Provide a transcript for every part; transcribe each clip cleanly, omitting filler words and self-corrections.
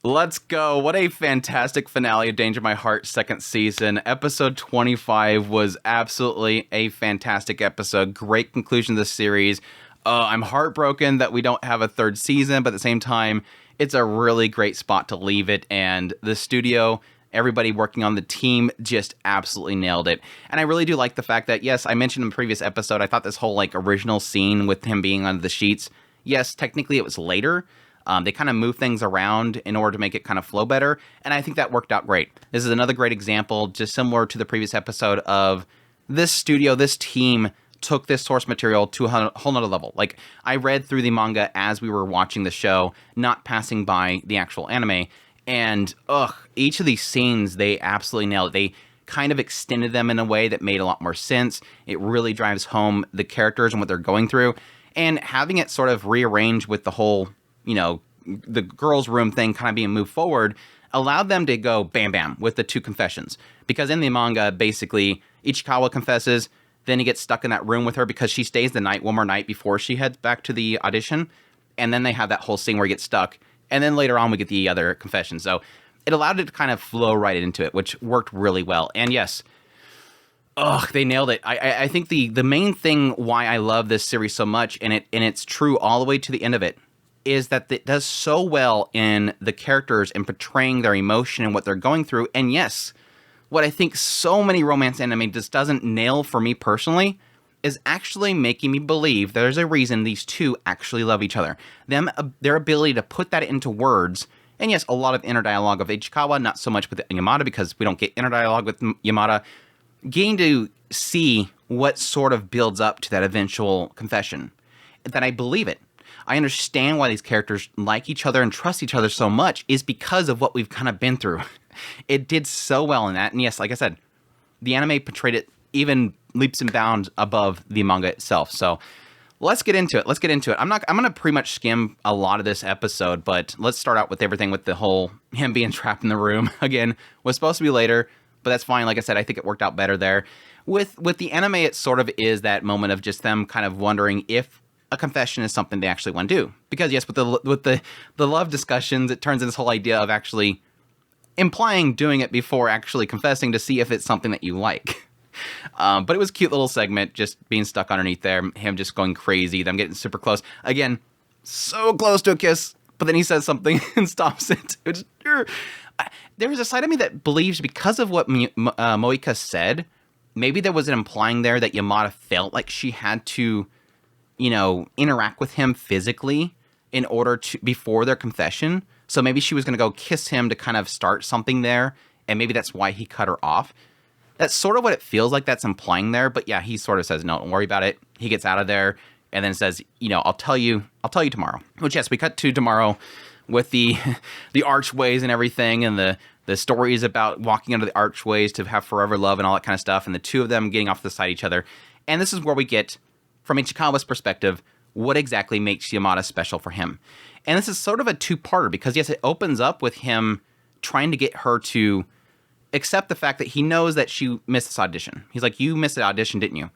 Let's go. What a fantastic finale of Danger My Heart second season. Episode 25 was absolutely a fantastic episode. Great conclusion to the series. I'm heartbroken that we don't have a third season, but at the same time, it's a really great spot to leave it. And the studio, everybody working on the team just absolutely nailed it. And I really do like the fact that, yes, I mentioned in the previous episode, I thought this whole like original scene with him being under the sheets, yes, technically it was later. They kind of move things around in order to make it kind of flow better, and I think that worked out great. This is another great example, just similar to the previous episode, of this studio, this team took this source material to a whole nother level. Like, I read through the manga as we were watching the show, not passing by the actual anime, and each of these scenes, they absolutely nailed it. They kind of extended them in a way that made a lot more sense. It really drives home the characters and what they're going through, and having it sort of rearranged with the whole, the girls' room thing kind of being moved forward allowed them to go bam bam with the two confessions. Because in the manga, basically, Ichikawa confesses, then he gets stuck in that room with her because she stays the night one more night before she heads back to the audition. And then they have that whole scene where he gets stuck. And then later on, we get the other confession. So it allowed it to kind of flow right into it, which worked really well. And yes, they nailed it. I think the main thing why I love this series so much, and it's true all the way to the end of it, is that it does so well in the characters and portraying their emotion and what they're going through. And yes, what I think so many romance anime just doesn't nail for me personally is actually making me believe there's a reason these two actually love each other. Their ability to put that into words, and yes, a lot of inner dialogue of Ichikawa, not so much with Yamada because we don't get inner dialogue with Yamada, getting to see what sort of builds up to that eventual confession, that I believe it. I understand why these characters like each other and trust each other so much is because of what we've kind of been through. It did so well in that. And yes, like I said, the anime portrayed it even leaps and bounds above the manga itself. So let's get into it. I'm going to pretty much skim a lot of this episode, but let's start out with everything with the whole him being trapped in the room. Again, was supposed to be later, but that's fine. Like I said, I think it worked out better there. With the anime, it sort of is that moment of just them kind of wondering if a confession is something they actually want to do. Because yes, with the love discussions, it turns into this whole idea of actually implying doing it before actually confessing to see if it's something that you like. But it was a cute little segment, just being stuck underneath there, him just going crazy, them getting super close. Again, so close to a kiss, but then he says something and stops it. There's a side of me that believes because of what Moika said, maybe there was an implying there that Yamada felt like she had to, interact with him physically in order to, before their confession. So maybe she was going to go kiss him to kind of start something there. And maybe that's why he cut her off. That's sort of what it feels like that's implying there. But yeah, he sort of says, no, don't worry about it. He gets out of there and then says, I'll tell you tomorrow. Which yes, we cut to tomorrow with the archways and everything. And the stories about walking under the archways to have forever love and all that kind of stuff. And the two of them getting off the side of each other. And this is where we get, from Ichikawa's perspective, what exactly makes Yamada special for him. And this is sort of a two-parter because, yes, it opens up with him trying to get her to accept the fact that he knows that she missed this audition. He's like, you missed the audition, didn't you?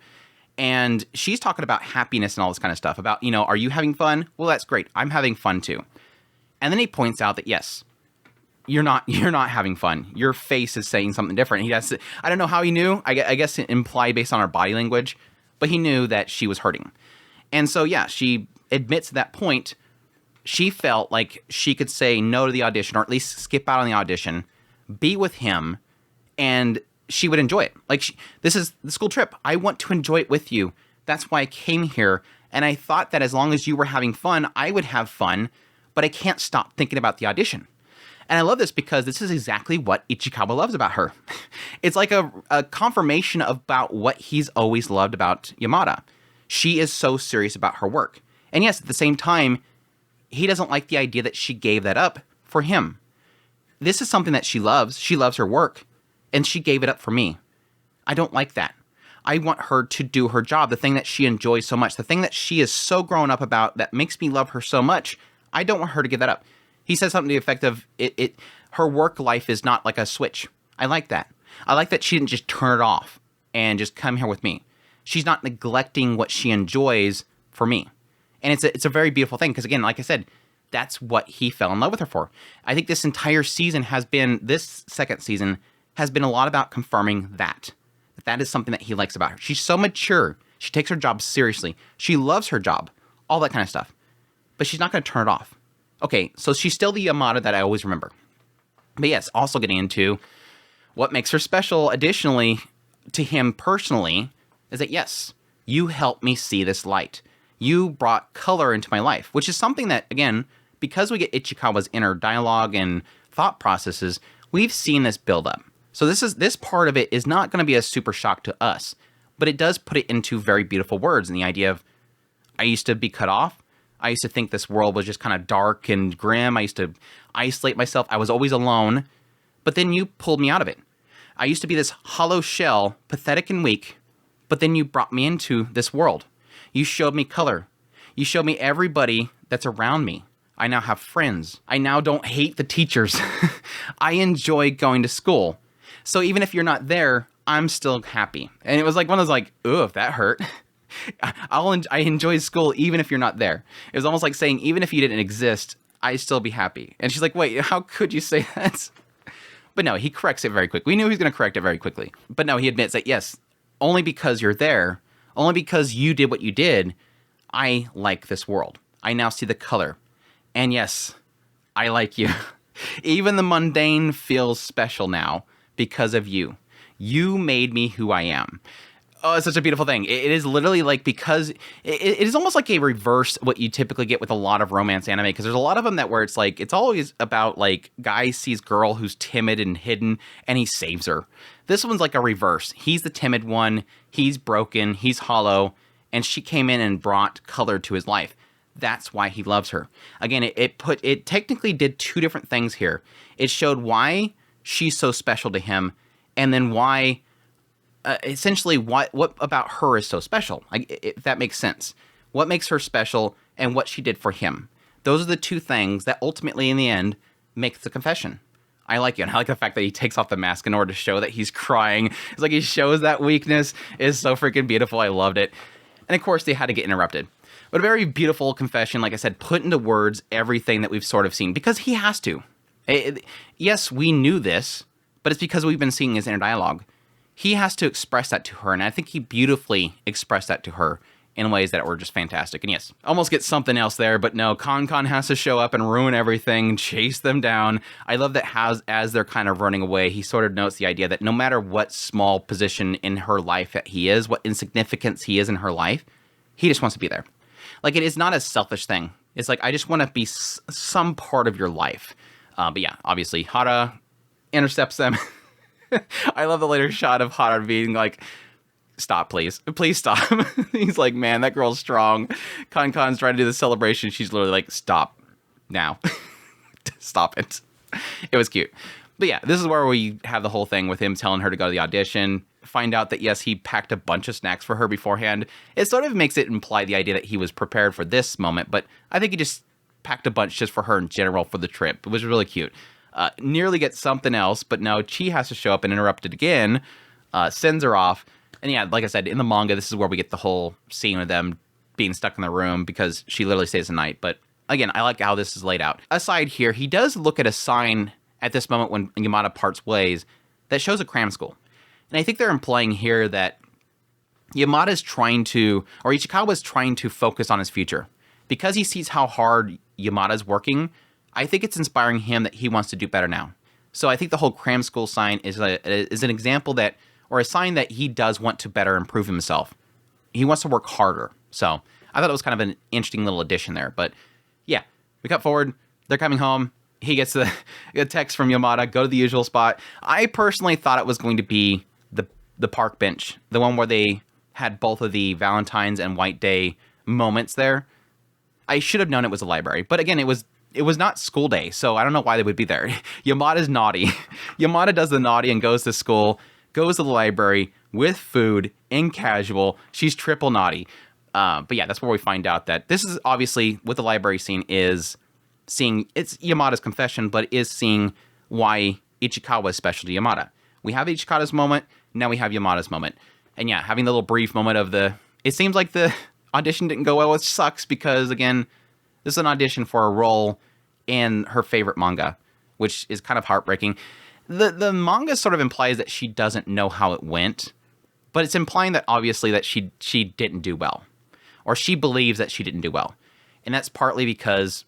And she's talking about happiness and all this kind of stuff. About, are you having fun? Well, that's great. I'm having fun too. And then he points out that, yes, you're not having fun. Your face is saying something different. He has to, I don't know how he knew. I guess it implied based on her body language. But he knew that she was hurting. And so, yeah, she admits at that point, she felt like she could say no to the audition, or at least skip out on the audition, be with him, and she would enjoy it. Like, this is the school trip. I want to enjoy it with you. That's why I came here. And I thought that as long as you were having fun, I would have fun, but I can't stop thinking about the audition. And I love this because this is exactly what Ichikawa loves about her. It's like a confirmation about what he's always loved about Yamada. She is so serious about her work. And yes, at the same time, he doesn't like the idea that she gave that up for him. This is something that she loves. She loves her work. And she gave it up for me. I don't like that. I want her to do her job, the thing that she enjoys so much, the thing that she is so grown up about that makes me love her so much. I don't want her to give that up. He says something to the effect of, her work life is not like a switch. I like that. I like that she didn't just turn it off and just come here with me. She's not neglecting what she enjoys for me. And it's a very beautiful thing because, again, like I said, that's what he fell in love with her for. I think this entire season this second season has been a lot about confirming that is something that he likes about her. She's so mature. She takes her job seriously. She loves her job, all that kind of stuff. But she's not going to turn it off. Okay, so she's still the Yamada that I always remember. But yes, also getting into what makes her special additionally to him personally is that, yes, you helped me see this light. You brought color into my life, which is something that, again, because we get Ichikawa's inner dialogue and thought processes, we've seen this build up. So this part of it is not going to be a super shock to us, but it does put it into very beautiful words. And the idea of, I used to be cut off. I used to think this world was just kind of dark and grim. I used to isolate myself. I was always alone. But then you pulled me out of it. I used to be this hollow shell, pathetic and weak. But then you brought me into this world. You showed me color. You showed me everybody that's around me. I now have friends. I now don't hate the teachers. I enjoy going to school. So even if you're not there, I'm still happy. And it was like one of those like, ooh, if that hurt. I enjoy school even if you're not there. It was almost like saying, even if you didn't exist, I'd still be happy. And she's like, wait, how could you say that? But no, he corrects it very quickly. We knew he was going to correct it very quickly. But no, he admits that, yes, only because you're there, only because you did what you did, I like this world. I now see the color. And yes, I like you. Even the mundane feels special now because of you. You made me who I am. Oh, it's such a beautiful thing. It is literally like, because it is almost like a reverse what you typically get with a lot of romance anime, because there's a lot of them that where it's like, it's always about like guy sees girl who's timid and hidden and he saves her. This one's like a reverse. He's the timid one. He's broken. He's hollow. And she came in and brought color to his life. That's why he loves her. Again, it technically did two different things here. It showed why she's so special to him, and then why, essentially, what about her is so special. If that makes sense. What makes her special and what she did for him. Those are the two things that ultimately, in the end, make the confession. I like you, and I like the fact that he takes off the mask in order to show that he's crying. It's like he shows that weakness. It's so freaking beautiful. I loved it. And of course, they had to get interrupted. But a very beautiful confession, like I said, put into words everything that we've sort of seen, because he has to. Yes, we knew this, but it's because we've been seeing his inner dialogue. He has to express that to her, and I think he beautifully expressed that to her in ways that were just fantastic. And yes, almost get something else there, but no, Con has to show up and ruin everything, chase them down. I love that as they're kind of running away, he sort of notes the idea that no matter what small position in her life that he is, what insignificance he is in her life, he just wants to be there. Like, it is not a selfish thing. It's like, I just want to be some part of your life. But yeah, obviously, Hara intercepts them. I love the later shot of Hara being like, stop, please. Please stop. He's like, man, that girl's strong. Con's trying to do the celebration. She's literally like, stop now. Stop it. It was cute. But yeah, this is where we have the whole thing with him telling her to go to the audition. Find out that, yes, he packed a bunch of snacks for her beforehand. It sort of makes it imply the idea that he was prepared for this moment, but I think he just packed a bunch just for her in general for the trip. It was really cute. Nearly gets something else, but no, Chi has to show up and interrupt it again, sends her off. And yeah, like I said, in the manga, this is where we get the whole scene of them being stuck in the room because she literally stays the night. But again, I like how this is laid out. Aside here, he does look at a sign at this moment when Yamada parts ways that shows a cram school. And I think they're implying here that Yamada is trying to, or Ichikawa is trying to focus on his future. Because he sees how hard Yamada's working, I think it's inspiring him that he wants to do better now. So I think the whole cram school sign is an example that, or a sign that he does want to better improve himself. He wants to work harder. So I thought it was kind of an interesting little addition there. But yeah, we cut forward. They're coming home. He gets a text from Yamada, go to the usual spot. I personally thought it was going to be the park bench, the one where they had both of the Valentine's and White Day moments there. I should have known it was a library. But again, it was not school day, so I don't know why they would be there. Yamada's naughty. Yamada does the naughty and goes to school, goes to the library with food, in casual. She's triple naughty. But yeah, that's where we find out that this is obviously, with the library scene, is seeing, it's Yamada's confession, but is seeing why Ichikawa is special to Yamada. We have Ichikawa's moment, now we have Yamada's moment. And yeah, having the little brief moment of it seems like the audition didn't go well, which sucks because, again, this is an audition for a role in her favorite manga, which is kind of heartbreaking. The manga sort of implies that she doesn't know how it went, but it's implying that obviously that she didn't do well, or she believes that she didn't do well. And that's partly because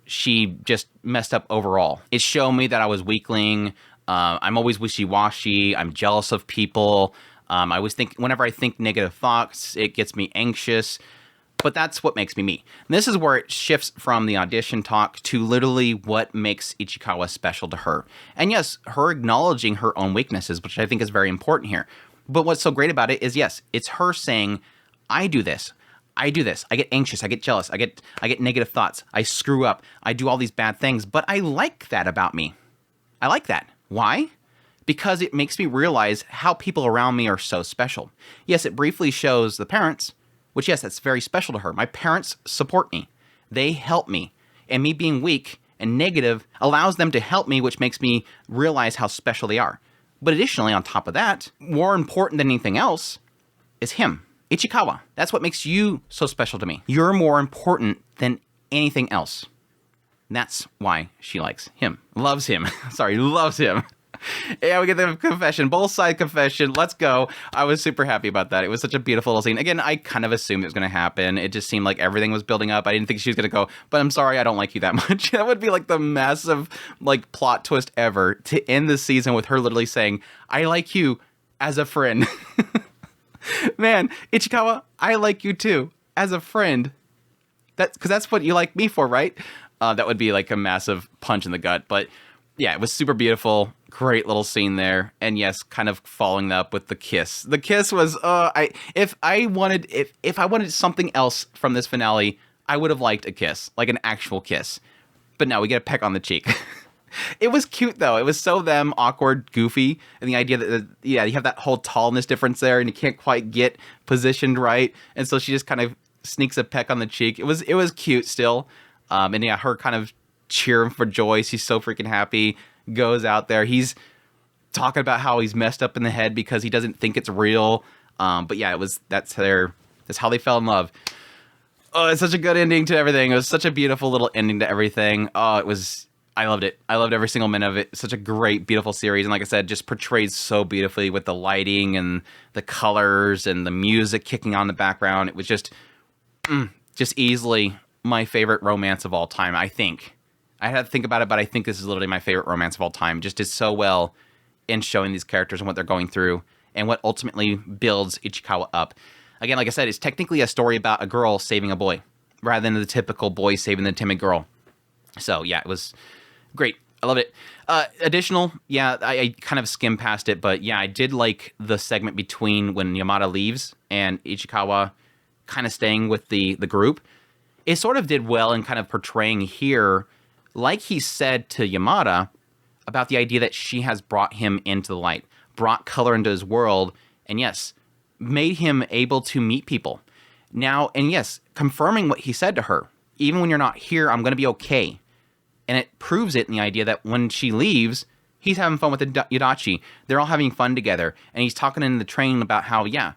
she just messed up overall. It showed me that I was weakling. I'm always wishy-washy. I'm jealous of people. I always think, whenever I think negative thoughts, it gets me anxious. But that's what makes me me. And this is where it shifts from the audition talk to literally what makes Ichikawa special to her. And yes, her acknowledging her own weaknesses, which I think is very important here. But what's so great about it is, yes, it's her saying, I do this. I do this. I get anxious. I get jealous. I get negative thoughts. I screw up. I do all these bad things. But I like that about me. I like that. Why? Because it makes me realize how people around me are so special. Yes, it briefly shows the parents, which, yes, that's very special to her. My parents support me. They help me. And me being weak and negative allows them to help me, which makes me realize how special they are. But additionally, on top of that, more important than anything else is him. Ichikawa. That's what makes you so special to me. You're more important than anything else. And that's why she likes him. Loves him. Sorry, loves him. Yeah, we get the confession. Both side confession. Let's go. I was super happy about that. It was such a beautiful little scene. Again, I kind of assumed it was going to happen. It just seemed like everything was building up. I didn't think she was going to go, but I'm sorry, I don't like you that much. That would be like the massive like plot twist ever to end the season with her literally saying, I like you as a friend. Man, Ichikawa, I like you too, as a friend. Because that's what you like me for, right? That would be like a massive punch in the gut. But yeah, it was super beautiful. Great little scene there. And yes, kind of following up with the kiss. The kiss was, if I wanted something else from this finale, I would have liked a kiss, like an actual kiss. But no, we get a peck on the cheek. It was cute, though. It was so them, awkward, goofy, and the idea that, yeah, you have that whole tallness difference there, and you can't quite get positioned right, and so she just kind of sneaks a peck on the cheek. It was cute still, and yeah, her kind of cheering for joy. She's so freaking happy, goes out there. He's talking about how he's messed up in the head because he doesn't think it's real, but yeah, that's how they fell in love. Oh, it's such a good ending to everything. It was such a beautiful little ending to everything. Oh, I loved it. I loved every single minute of it. Such a great, beautiful series. And like I said, just portrayed so beautifully with the lighting and the colors and the music kicking on in the background. It was just easily my favorite romance of all time, I think. I had to think about it, but I think this is literally my favorite romance of all time. Just did so well in showing these characters and what they're going through and what ultimately builds Ichikawa up. Again, like I said, it's technically a story about a girl saving a boy rather than the typical boy saving the timid girl. So yeah, it was great. I loved it. Additional, yeah, I kind of skimmed past it, but yeah, I did like the segment between when Yamada leaves and Ichikawa kind of staying with the group. It sort of did well in kind of portraying here, like he said to Yamada, about the idea that she has brought him into the light, brought color into his world, and yes, made him able to meet people. Now, and yes, confirming what he said to her, even when you're not here, I'm going to be okay. And it proves it in the idea that when she leaves, he's having fun with Yadachi. They're all having fun together. And he's talking in the train about how, yeah,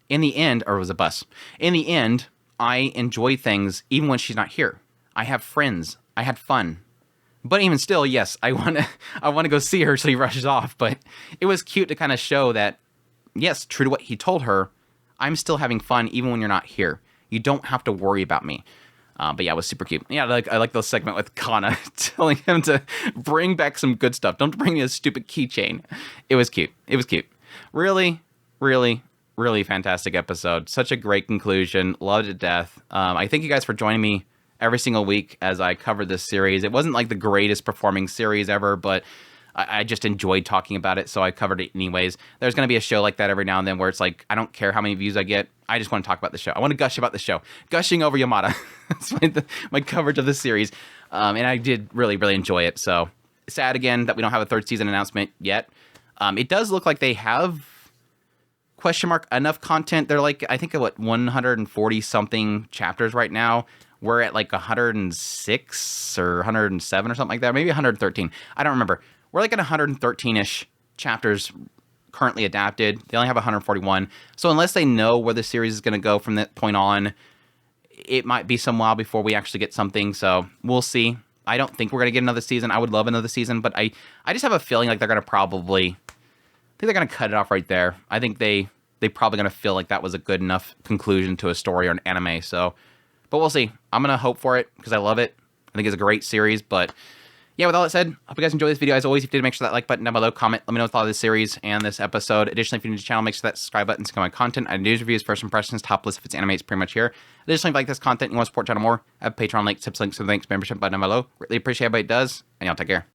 in the end, or it was a bus. In the end, I enjoy things even when she's not here. I have friends. I had fun. But even still, yes, I want to go see her, so he rushes off. But it was cute to kind of show that, yes, true to what he told her, I'm still having fun even when you're not here. You don't have to worry about me. But yeah, it was super cute. Yeah, I like the segment with Kana telling him to bring back some good stuff. Don't bring me a stupid keychain. It was cute. It was cute. Really, really, really fantastic episode. Such a great conclusion. Loved it to death. I thank you guys for joining me every single week as I covered this series. It wasn't like the greatest performing series ever, but I just enjoyed talking about it, so I covered it anyways. There's going to be a show like that every now and then where it's like, I don't care how many views I get. I just want to talk about the show. I want to gush about the show. Gushing over Yamada. That's my coverage of this series. And I did really, really enjoy it. So sad again that we don't have a third season announcement yet. It does look like they have enough content. They're like, I think, 140 something chapters right now. We're at like 106 or 107 or something like that. Maybe 113. I don't remember. We're like at 113-ish chapters currently adapted. They only have 141. So unless they know where the series is going to go from that point on, it might be some while before we actually get something. So we'll see. I don't think we're going to get another season. I would love another season, but I just have a feeling like they're going to probably... I think they're going to cut it off right there. I think they probably going to feel like that was a good enough conclusion to a story or an anime. So, but we'll see. I'm going to hope for it because I love it. I think it's a great series. But yeah, with all that said, hope you guys enjoyed this video. As always, if you did, make sure that like button down below, comment, let me know what you thought of this series and this episode. Additionally, if you're new to the channel, make sure that subscribe button to my content. I do news reviews, first impressions, top list if it's anime, it's pretty much here. Additionally, if you like this content and you want to support the channel more, I have Patreon links, tips, links, and links, membership button down below. Really appreciate everybody does, and y'all take care.